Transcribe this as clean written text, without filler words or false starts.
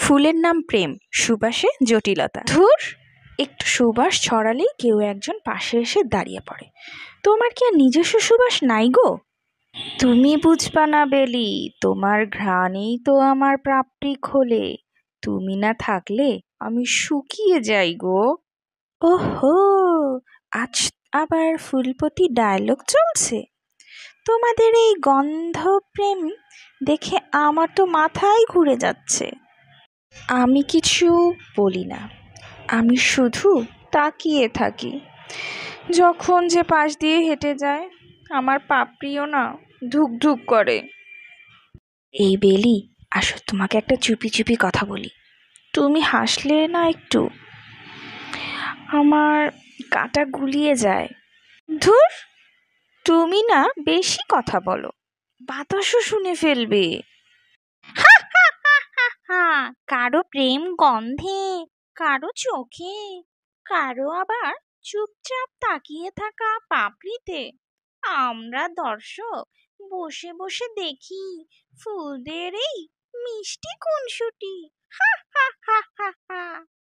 ফুলের নাম প্রেম, সুবাসে জটিলতা। ধুর, একটু সুবাস ছড়ালেই কেউ একজন পাশে এসে দাঁড়িয়ে পড়ে। তোমার কি আর নিজস্ব সুবাস নাই গো? তুমি বুঝবা না বেলি, তোমার ঘ্রাণেই তো আমার প্রাপ্তি খোলে। তুমি না থাকলে আমি শুকিয়ে যাই গো। ওহো, আজ আবার ফুলপতি ডায়লগ চলছে? তোমাদের এই গন্ধ প্রেম দেখে আমার তো মাথায় ঘুরে যাচ্ছে। আমি কিছু বলি না, আমি শুধু তাকিয়ে থাকি। যখন যে পাশ দিয়ে হেঁটে যায় আমার পাপড়িও না ধুক ধুক করে। এই বেলি, আসো তোমাকে একটা চুপি চুপি কথা বলি। তুমি হাসলে না একটু আমার কাঁটা গুলিয়ে যায়। ধুর, তুমি না বেশি কথা বলো, বাতাসও শুনে ফেলবে। কারো প্রেম গন্ধে, কারো চোখে, কারো আবার চুপচাপ তাকিয়ে থাকা পাপড়িতে আমরা দর্শক বসে বসে দেখি ফুলদের এই মিষ্টি খুনসুটি। হা হা হা হা হা।